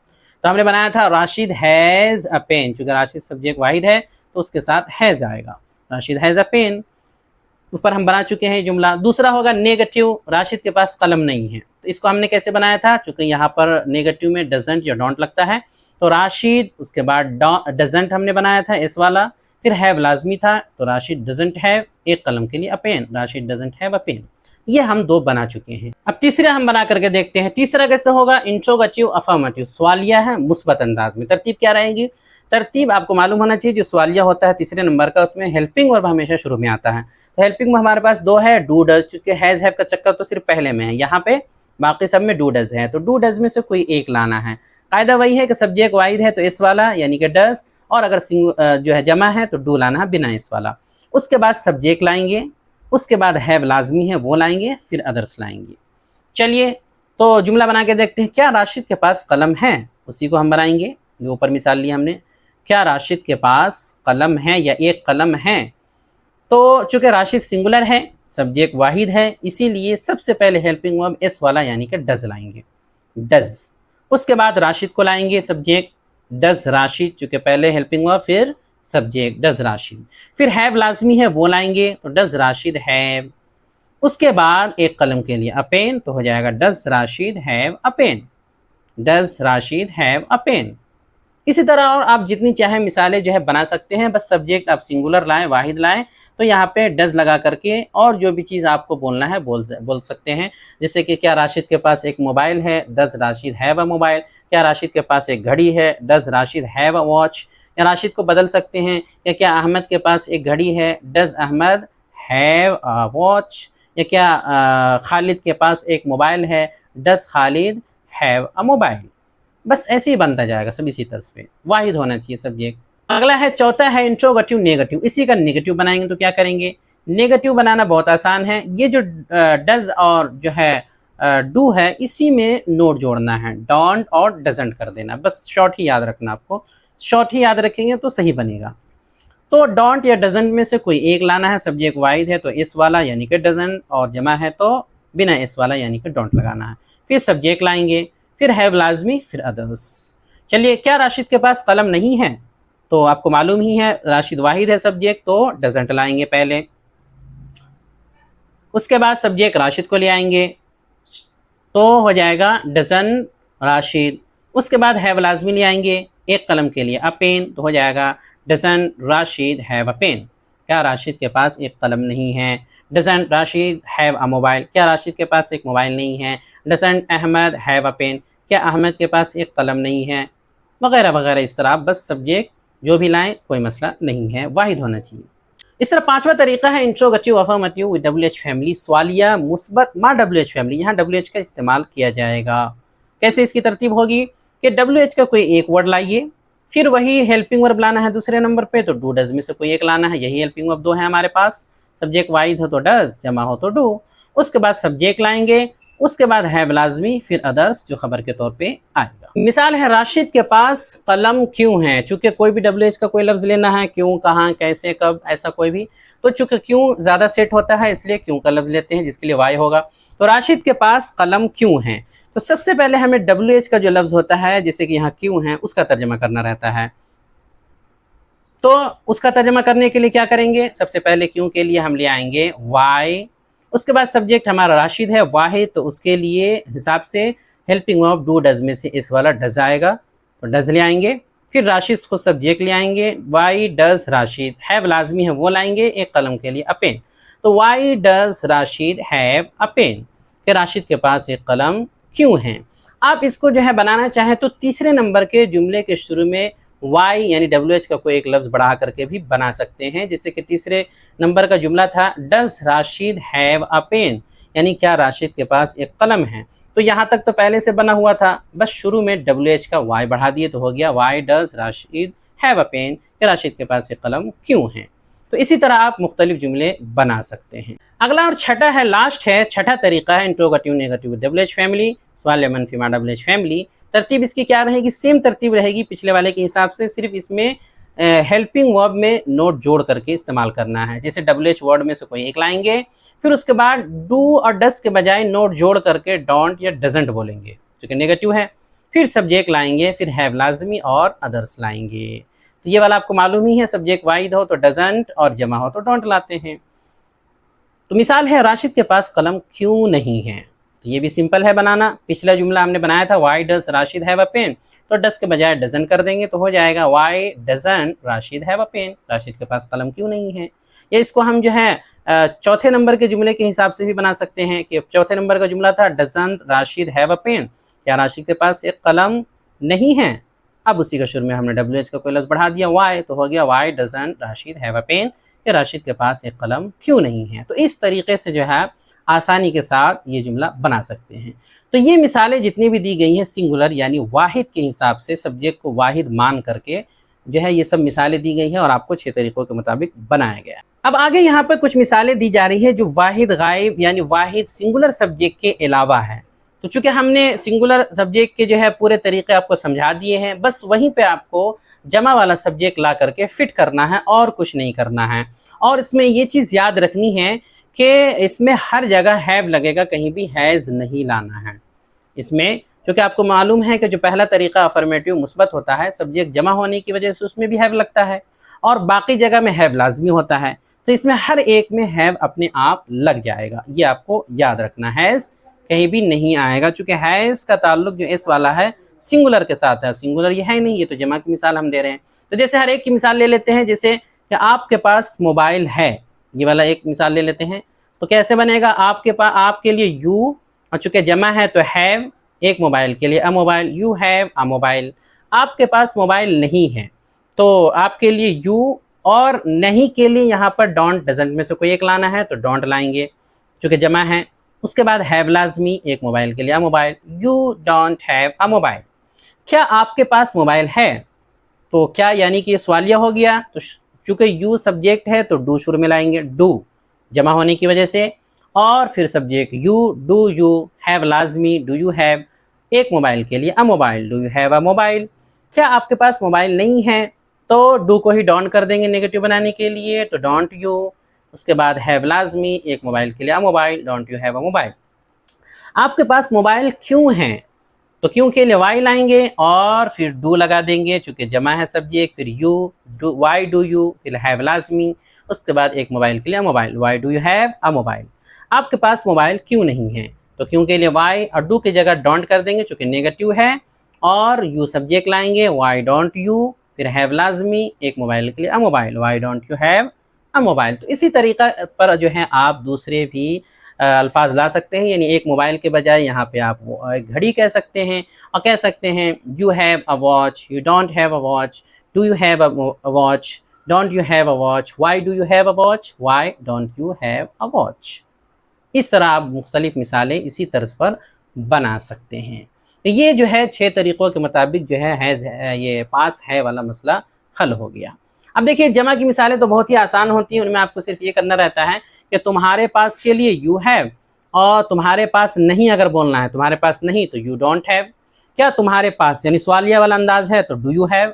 तो हमने बनाया था राशिद हैज़ अ पेन, चूँकि राशिद सब्जेक्ट वाहिद है तो उसके साथ हैज़ आएगा, राशिद हैज़ अ पेन, ऊपर हम बना चुके हैं जुमला। दूसरा होगा नेगेटिव, राशिद के पास कलम नहीं है। तो इसको हमने कैसे बनाया था, चूँकि यहाँ पर नेगेटिव में डजंट या डोंट लगता है, तो राशिद, उसके बाद डजंट हमने बनाया था इस वाला, फिर हैव लाजमी था, तो राशिद डजंट हैव, एक कलम के लिए a pen, Rashid doesn't have a pen. ये हम 2 बना चुके हैं। अब तीसरा हम बना करके देखते हैं। तीसरा कैसे होगा, इंट्रोगेटिव अफर्मेटिव, सवालिया है मुस्बत अंदाज में। तरतीब क्या रहेगी, तरतीब आपको मालूम होना चाहिए, जो सवालिया होता है तीसरे नंबर का, उसमें हेल्पिंग वर्ब हमेशा शुरू में आता है। तो हेल्पिंग में हमारे पास 2 है, डू डज, चूँकि हैज़ हैव का चक्कर तो सिर्फ पहले में है, यहाँ पे बाकी सब में डू डज है, तो डू डज में से कोई एक लाना है। कायदा वही है कि सब्जेक्ट वाहिद है तो इस वाला यानी कि डज, और अगर जो है जमा है तो डू लाना है बिना इस वाला। उसके बाद सब्जेक्ट लाएंगे, उसके बाद हैव लाजमी है वो लाएंगे, फिर अदर्स लाएंगे। चलिए तो जुमला बना के देखते हैं। क्या राशिद के पास कलम है, उसी को हम बनाएंगे, जो ऊपर मिसाल ली हमने। क्या राशिद के पास कलम है या एक कलम है, तो चूँकि राशिद सिंगुलर है, सब्जेक्ट वाहिद है, इसीलिए सबसे पहले हेल्पिंग वर्ब एस वाला यानी कि डज लाएंगे, डज। उसके बाद राशिद को लाएंगे, सब्जेक्ट डज राशिद, चूँकि पहले हेल्पिंग वर्ब फिर सब्जेक्ट डज राशिद। फिर हैव लाजमी है वो लाएंगे, तो डज राशिद हैव। उसके बाद एक कलम के लिए अ पेन, तो हो जाएगा does Rashid have a pen, does Rashid have a pen. इसी तरह और आप जितनी चाहे मिसालें जो है बना सकते हैं, बस सब्जेक्ट आप सिंगुलर लाएं, वाहिद लाएं, तो यहाँ पे डज लगा करके और जो भी चीज़ आपको बोलना है बोल सकते हैं। जैसे कि क्या राशिद के पास एक मोबाइल है, does Rashid have a mobile. क्या राशिद के पास एक घड़ी है, does Rashid have a watch. या राशिद को बदल सकते हैं, या क्या अहमद के पास एक घड़ी है, does Ahmed have a watch. या क्या खालिद के पास एक मोबाइल है, does Khalid have a mobile. बस ऐसे ही बनता जाएगा सब इसी तर्ज पे, वाहिद होना चाहिए सब्जेक्ट। अगला है चौथा है इंट्रोगेटिव नेगेटिव। इसी का नेगेटिव बनाएंगे तो क्या करेंगे, नेगेटिव बनाना बहुत आसान है। ये जो डज और जो है डू है, इसी में नोट जोड़ना है, डोंट और डजंट कर देना, बस शॉर्ट ही याद रखना आपको। शॉर्ट ही याद रखेंगे तो सही बनेगा। तो डोंट या डजंट में से कोई एक लाना है, सब्जेक्ट वाहिद है तो इस वाला यानी कि डजंट, और जमा है तो बिना इस वाला यानी कि डोंट लगाना है। फिर सब्जेक्ट लाएंगे, फिर हैव लाजमी, फिर अदर्स। चलिए, क्या राशिद के पास कलम नहीं है, तो आपको मालूम ही है राशिद वाहिद है सब्जेक्ट, तो डजंट लाएंगे पहले। उसके बाद सब्जेक्ट राशिद को ले आएंगे तो हो जाएगा डजन राशिद। उसके बाद हैव लाजमी ले आएंगे एक कलम के लिए, अ पेन, तो हो जाएगा doesn't Rashid have a pen. क्या राशिद के पास एक कलम नहीं है, doesn't Rashid have a mobile. क्या राशिद के पास एक मोबाइल नहीं है, doesn't Ahmed have a pen. क्या अहमद के पास एक कलम नहीं है, वगैरह वगैरह। इस तरह आप बस सब्जेक्ट जो भी लाएं कोई मसला नहीं है, वाहिद होना चाहिए। इस तरह पांचवा तरीका है interrogative affirmative with WH family, सवालिया मुस्बत मा WH फैमिली। यहाँ WH का इस्तेमाल किया जाएगा। कैसे इसकी तरतीब होगी कि WH का कोई एक वर्ड लाइए, फिर वही हेल्पिंग वर्ब लाना है दूसरे नंबर पे, तो डू डज में से कोई एक लाना है। यही हेल्पिंग वर्ब दो है हमारे पास, सब्जेक्ट वाहिद हो तो डज, जमा हो तो डू। उसके बाद सब्जेक्ट लाएंगे, उसके बाद हैव लाजमी, फिर अदर्स जो खबर के तौर पे आएगा। मिसाल है राशिद के पास कलम क्यों है। चूंकि कोई भी WH का कोई लफ्ज़ लेना है, क्यों, कहाँ, कैसे, कब, ऐसा कोई भी, तो चूंकि क्यों ज़्यादा सेट होता है इसलिए क्यों का लफ्ज़ लेते हैं, जिसके लिए वाई होगा। तो राशिद के पास कलम क्यों है, तो सबसे पहले हमें WH का जो लफ्ज़ होता है, जैसे कि यहाँ क्यों है, उसका तर्जमा करना रहता है। तो उसका तर्जमा करने के लिए क्या करेंगे, सबसे पहले क्यों के लिए हम ले आएंगे वाई। उसके बाद सब्जेक्ट हमारा राशिद है वाहिद, तो उसके लिए हिसाब से हेल्पिंग वर्ब डू डज में से इस वाला डज आएगा, तो डज ले आएंगे। फिर राशिद को सब्जेक्ट ले आएंगे, वाई डज राशिद। हैव लाजमी है वो लाएंगे एक कलम के लिए, अ पेन, तो why does Rashid have a pen, कि राशिद के पास एक कलम क्यों है। आप इसको जो है बनाना चाहें तो तीसरे नंबर के जुमले के शुरू में वाई यानी WH का कोई एक लफ्ज़ बढ़ा करके भी बना सकते हैं। जैसे कि तीसरे नंबर का जुमला था does Rashid have a pen, यानी क्या राशिद के पास एक कलम है। तो यहाँ तक तो पहले से बना हुआ था, बस शुरू में WH का वाई बढ़ा दिए तो हो गया why does Rashid have a pen, कि राशिद के पास एक कलम क्यों है। तो इसी तरह आप मुख्तलिफ जुमले बना सकते हैं। अगला और छठा है, लास्ट है, छठा तरीका है इंट्रोगेटिव नेगेटिव WH फैमिली, सवाल मनफी मा WH फैमिली। तरतीब इसकी क्या रहेगी, सेम तरतीब रहेगी पिछले वाले के हिसाब से, सिर्फ इसमें हेल्पिंग वर्ब में नोट जोड़ करके इस्तेमाल करना है। जैसे WH वर्ड में से कोई एक लाएंगे, फिर उसके बाद डू और डस के बजाय नोट जोड़ करके डोंट या डजंट बोलेंगे जो कि नेगेटिव है। फिर सब्जेक्ट लाएंगे, फिर हैव लाजमी और अदर्स लाएंगे। तो ये वाला आपको मालूम ही है, सब्जेक्ट वाहिद हो तो डजंट और जमा हो तो डोंट लाते हैं। तो मिसाल है राशिद के पास कलम क्यों नहीं है, तो ये भी सिंपल है बनाना। पिछला जुमला हमने बनाया था why does Rashid have a pen, तो डस के बजाय डजन कर देंगे तो हो जाएगा why doesn't Rashid have a pen, Rashid के पास कलम क्यों नहीं है। या इसको हम जो है चौथे नंबर के जुमले के हिसाब से भी बना सकते हैं कि चौथे नंबर का जुमला था doesn't Rashid have a pen, क्या राशिद के पास एक कलम नहीं है। अब उसी का शुरू में हमने WH का कोई लफ्ज़ बढ़ा दिया वाई, तो हो गया why doesn't Rashid have a pen, कि राशिद के पास एक कलम क्यों नहीं है। तो इस तरीके से जो है आसानी के साथ ये जुमला बना सकते हैं। तो ये मिसालें जितनी भी दी गई हैं सिंगुलर यानी वाहिद के हिसाब से, सब्जेक्ट को वाहिद मान करके जो है ये सब मिसालें दी गई हैं और आपको 6 तरीक़ों के मुताबिक बनाया गया है। अब आगे यहाँ पर कुछ मिसालें दी जा रही है जो वाहिद गायब यानी वाहिद सिंगुलर सब्जेक्ट के अलावा है। तो चूँकि हमने सिंगुलर सब्जेक्ट के जो है पूरे तरीके आपको समझा दिए हैं, बस वहीं पे आपको जमा वाला सब्जेक्ट ला करके फिट करना है और कुछ नहीं करना है। और इसमें ये चीज़ याद रखनी है कि इसमें हर जगह हैव लगेगा, कहीं भी हैज़ नहीं लाना है इसमें, क्योंकि आपको मालूम है कि जो पहला तरीका अफर्मेटिव मुस्बत होता है, सब्जेक्ट जमा होने की वजह से उसमें भी हैव लगता है और बाकी जगह में हैव लाजमी होता है। तो इसमें हर एक में हैव अपने आप लग जाएगा, ये आपको याद रखना। हैज़ کہیں بھی نہیں آئے گا، چونکہ ہیز کا تعلق جو اس والا ہے سنگولر کے ساتھ ہے، سنگولر یہ ہے نہیں، یہ تو جمع کی مثال ہم دے رہے ہیں۔ تو جیسے ہر ایک کی مثال لے لیتے ہیں، جیسے کہ آپ کے پاس موبائل ہے، یہ والا ایک مثال لے لیتے ہیں، تو کیسے بنے گا؟ آپ کے پاس، آپ کے لیے یو، اور چونکہ جمع ہے تو ہیو، ایک موبائل کے لیے a mobile, you have a mobile. آپ کے پاس موبائل نہیں ہے تو آپ کے لیے یو، اور نہیں کے لیے یہاں پر ڈونٹ ڈزنٹ میں سے کوئی ایک لانا ہے تو ڈونٹ لائیں گے چونکہ جمع ہے۔ اس کے بعد ہیو لازمی، ایک موبائل کے لیے a mobile, you don't have a mobile. کیا آپ کے پاس موبائل ہے؟ تو کیا یعنی کہ یہ سوالیہ ہو گیا، تو چونکہ یو سبجیکٹ ہے تو ڈو شروع میں لائیں گے، ڈو جمع ہونے کی وجہ سے، اور پھر subject you, do you, have لازمی، ڈو یو ہیو، ایک موبائل کے لیے a mobile, do you have a mobile. کیا آپ کے پاس موبائل نہیں ہے؟ تو ڈو کو ہی ڈونٹ کر دیں گے نگیٹو بنانے کے لیے، تو ڈونٹ یو، اس کے بعد ہیو لازمی، ایک موبائل کے لیے a mobile, don't you have a mobile. آپ کے پاس موبائل کیوں ہیں؟ تو کیوں کے لیے وائی لائیں گے اور پھر ڈو لگا دیں گے چونکہ جمع ہے سبجیکٹ، پھر یو، وائی ڈو یو، پھر ہیو لازمی، اس کے بعد ایک موبائل کے لیے mobile, Y do you have a mobile. آپ کے پاس موبائل کیوں نہیں ہے؟ تو کیوں کے لیے وائی اور ڈو کی جگہ ڈونٹ کر دیں گے چونکہ نیگیٹو ہے، اور یو سبجیکٹ لائیں گے، وائی ڈونٹ یو، پھر ہیو لازمی، ایک موبائل کے لیے a mobile, why don't you have a mobile. تو اسی طریقہ پر جو ہے آپ دوسرے بھی الفاظ لا سکتے ہیں، یعنی ایک موبائل کے بجائے یہاں پہ آپ ایک گھڑی کہہ سکتے ہیں، اور کہہ سکتے ہیں you have a watch, you don't have a watch, do you have a watch, don't you have a watch, why do you have a watch, why don't you have a watch. اس طرح آپ مختلف مثالیں اسی طرز پر بنا سکتے ہیں۔ یہ جو ہے 6 طریقوں کے مطابق جو ہے یہ پاس ہے والا مسئلہ حل ہو گیا۔ اب دیکھیے جمع کی مثالیں تو بہت ہی آسان ہوتی ہیں، ان میں آپ کو صرف یہ کرنا رہتا ہے کہ تمہارے پاس کے لیے یو ہیو، اور تمہارے پاس نہیں اگر بولنا ہے، تمہارے پاس نہیں تو یو ڈونٹ ہیو۔ کیا تمہارے پاس یعنی سوالیہ والا انداز ہے تو do you have,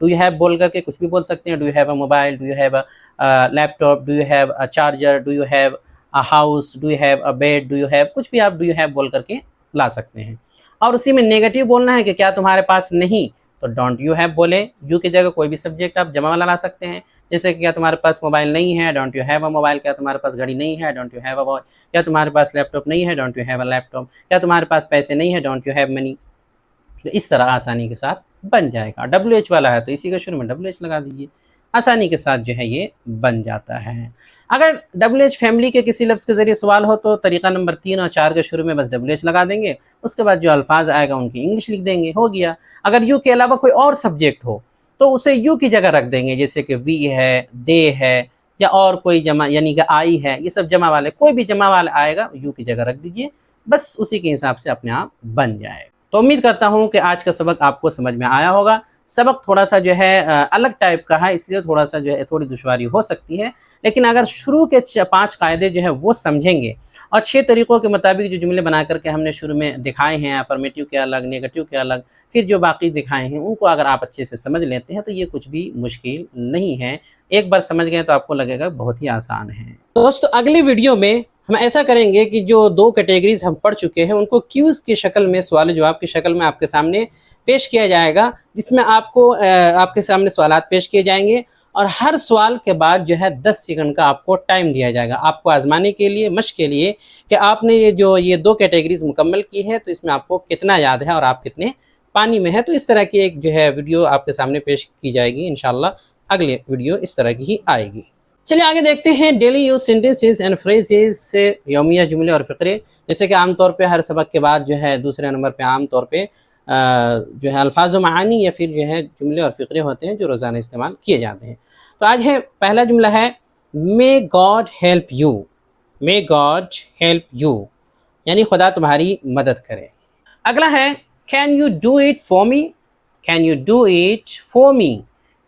do you have بول کر کے کچھ بھی بول سکتے ہیں، do you have a mobile, do you have a laptop, do you have a charger, do you have a house, do you have a bed, do you have, کچھ بھی آپ ڈو یو ہیو بول کر کے لا سکتے ہیں۔ اور اسی میں نیگیٹو بولنا ہے کہ کیا تمہارے پاس نہیں تو ڈونٹ یو ہیو بولے، یو کی جگہ کوئی بھی سبجیکٹ آپ جمع والا لا سکتے ہیں، جیسے کہ کیا تمہارے پاس موبائل نہیں ہے، don't you have a mobile, کیا تمہارے پاس گھڑی نہیں ہے، don't you have a watch, کیا تمہارے پاس لیپ ٹاپ نہیں ہے، don't you have a laptop, کیا تمہارے پاس پیسے نہیں ہے، ڈونٹ یو ہیو منی۔ تو اس طرح آسانی کے ساتھ بن جائے گا۔ ڈبلیو ایچ والا ہے تو اسی کا شروع میں ڈبلیو ایچ لگا دیجیے، آسانی کے ساتھ جو ہے یہ بن جاتا ہے۔ اگر ڈبلیو ایچ فیملی کے کسی لفظ کے ذریعے سوال ہو تو طریقہ نمبر 3 اور 4 کے شروع میں بس ڈبلیو ایچ لگا دیں گے، اس کے بعد جو الفاظ آئے گا ان کی انگلش لکھ دیں گے، ہو گیا۔ اگر یو کے علاوہ کوئی اور سبجیکٹ ہو تو اسے یو کی جگہ رکھ دیں گے، جیسے کہ وی ہے، دے ہے، یا اور کوئی جمع یعنی کہ آئی ہے، یہ سب جمع والے، کوئی بھی جمع والا آئے گا یو کی جگہ رکھ دیجئے، بس اسی کے حساب سے اپنے آپ بن جائے۔ تو امید کرتا ہوں کہ آج کا سبق آپ کو سمجھ میں آیا ہوگا۔ سبق تھوڑا سا جو ہے الگ ٹائپ کا ہے، اس لیے تھوڑا سا جو ہے تھوڑی دشواری ہو سکتی ہے، لیکن اگر شروع کے 5 قاعدے جو ہیں وہ سمجھیں گے، اور 6 طریقوں کے مطابق جو جملے بنا کر کے ہم نے شروع میں دکھائے ہیں، افرمیٹیو کے الگ، نیگیٹو کے الگ، پھر جو باقی دکھائے ہیں ان کو اگر آپ اچھے سے سمجھ لیتے ہیں تو یہ کچھ بھی مشکل نہیں ہے، ایک بار سمجھ گئے تو آپ کو لگے گا بہت ہی آسان ہے۔ دوستو اگلی ویڈیو میں ہم ایسا کریں گے کہ جو 2 کیٹیگریز ہم پڑھ چکے ہیں ان کو کیوز کی شکل میں، سوال جواب کی شکل میں آپ کے سامنے پیش کیا جائے گا، جس میں آپ کو آپ کے سامنے سوالات پیش کیے جائیں گے، اور ہر سوال کے بعد جو ہے 10 سیکنڈ کا آپ کو ٹائم دیا جائے گا آپ کو آزمانے کے لیے، مشق کے لیے، کہ آپ نے یہ 2 کیٹیگریز مکمل کی ہے تو اس میں آپ کو کتنا یاد ہے اور آپ کتنے پانی میں ہے۔ تو اس طرح کی ایک جو ہے ویڈیو آپ کے سامنے پیش کی جائے گی، انشاءاللہ اگلی ویڈیو اس طرح کی ہی آئے گی۔ چلیے آگے دیکھتے ہیں daily use sentences and phrases سے یومیہ جملے اور فقرے، جیسے کہ عام طور پہ ہر سبق کے بعد جو ہے دوسرے نمبر پہ عام طور پہ جو ہے الفاظ و معانی یا پھر جو ہے جملے اور فقرے ہوتے ہیں جو روزانہ استعمال کیے جاتے ہیں۔ تو آج ہے پہلا جملہ ہے may God help you، may God help you یعنی خدا تمہاری مدد کرے۔ اگلا ہے can you do it for me، can you do it for me،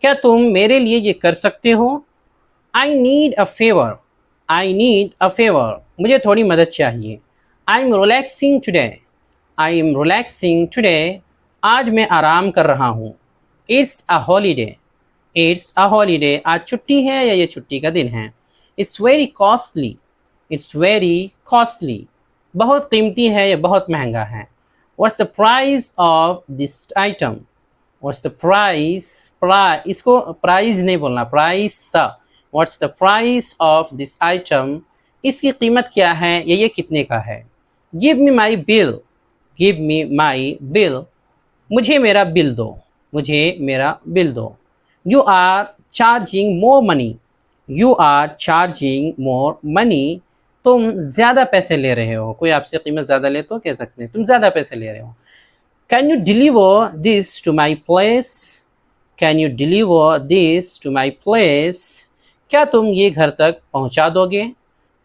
کیا تم میرے لیے یہ کر سکتے ہو۔ I need a favor، I need a favor، مجھے تھوڑی مدد چاہیے۔ I'm relaxing today، I am relaxing today، آج میں آرام کر رہا ہوں۔ It's a holiday، It's a holiday، آج چھٹی ہے یا یہ چھٹی کا دن ہے۔ It's very costly، It's very costly، بہت قیمتی ہے یا بہت مہنگا ہے۔ What's the price of this item، What's the price، اس کو پرائز نہیں بولنا، price، What's the price of this item، اس کی قیمت کیا ہے یا یہ کتنے کا ہے۔ Give me my bill, give me my bill, मुझे मेरा बिल दो, मुझे मेरा बिल दो। You are charging more money, you are charging more money, तुम ज़्यादा पैसे ले रहे हो। कोई आपसे कीमत ज़्यादा ले तो कह सकते हैं तुम ज़्यादा पैसे ले रहे हो। Can you deliver this to my place, can you deliver this to my place, क्या तुम ये घर तक पहुंचा दोगे,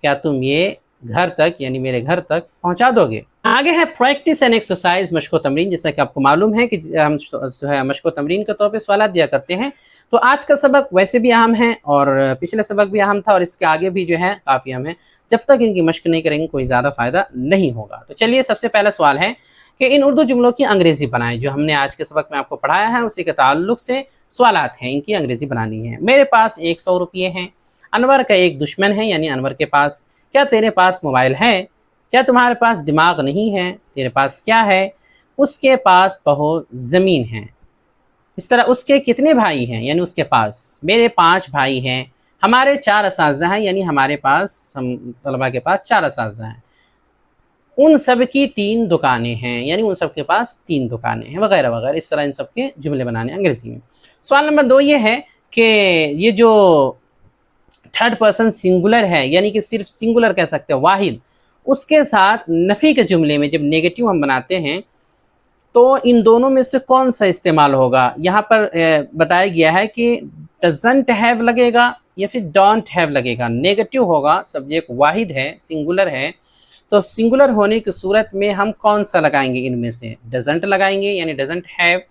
क्या तुम ये घर तक यानी मेरे घर तक पहुंचा दोगे। आगे है प्रैक्टिस एंड एक्सरसाइज, मशक व तमरीन। जैसा कि आपको मालूम है कि हम जो है मशक व तमरीन के तौर पे सवाल दिया करते हैं। तो आज का सबक वैसे भी अहम है और पिछले सबक भी अहम था और इसके आगे भी जो है काफ़ी अहम है। जब तक इनकी मशक नहीं करेंगे कोई ज़्यादा फ़ायदा नहीं होगा। तो चलिए सबसे पहला सवाल है कि इन उर्दू जुमलों की अंग्रेज़ी बनाएं। जो हमने आज के सबक में आपको पढ़ाया है उसी के ताल्लुक से सवालात हैं, इनकी अंग्रेज़ी बनानी है। मेरे पास 100 रुपये हैं, अनवर का एक दुश्मन है यानी अनवर के पास, क्या तेरे पास मोबाइल है, क्या तुम्हारे पास दिमाग नहीं है, तेरे पास क्या है, उसके पास बहुत ज़मीन है। इस तरह उसके कितने भाई हैं यानी उसके पास, मेरे 5 भाई हैं, हमारे 4 असातिज़ा हैं यानी हमारे पास, हम तलबा के पास 4 असातिज़ा हैं, उन सब की 3 दुकानें हैं यानी उन सब के पास 3 दुकानें हैं, वगैरह वगैरह। इस तरह इन सब के जुमले बनाने अंग्रेज़ी में। सवाल नंबर 2 ये है कि ये जो थर्ड पर्सन सिंगुलर है यानी कि सिर्फ सिंगुलर कह सकते हैं, वाहिद, उसके साथ नफ़ी के जुमले में जब नेगेटिव हम बनाते हैं तो इन दोनों में से कौन सा इस्तेमाल होगा। यहाँ पर बताया गया है कि डजंट हैव लगेगा या फिर डोंट हैव लगेगा। नेगेटिव होगा, सब्जेक्ट वाहिद है, सिंगुलर है, तो सिंगुलर होने की सूरत में हम कौन सा लगाएंगे, इनमें से डजंट लगाएंगे यानी डजंट हैव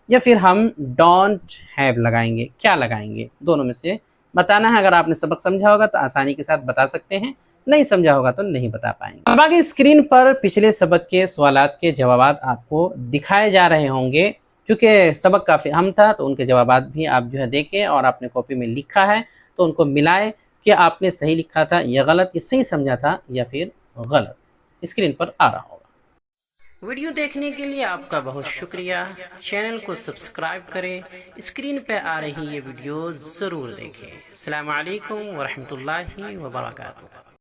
या फिर हम डोंट हैव लगाएंगे, क्या लगाएंगे, दोनों में से बताना है। अगर आपने सबक समझा होगा तो आसानी के साथ बता सकते हैं, नहीं समझा होगा तो नहीं बता पाएंगे। अब आगे स्क्रीन पर पिछले सबक के सवालात के जवाबात आपको दिखाए जा रहे होंगे। क्योंकि सबक काफ़ी अहम था तो उनके जवाबात भी आप जो है देखें और आपने कॉपी में लिखा है तो उनको मिलाएं कि आपने सही लिखा था या गलत, या सही समझा था या फिर गलत। स्क्रीन पर आ रहा होगा। वीडियो देखने के लिए आपका बहुत शुक्रिया। चैनल को सब्सक्राइब करें, स्क्रीन पर आ रही ये वीडियो ज़रूर देखें। अस्सलामु अलैकुम व रहमतुल्लाहि व बरकातुहू।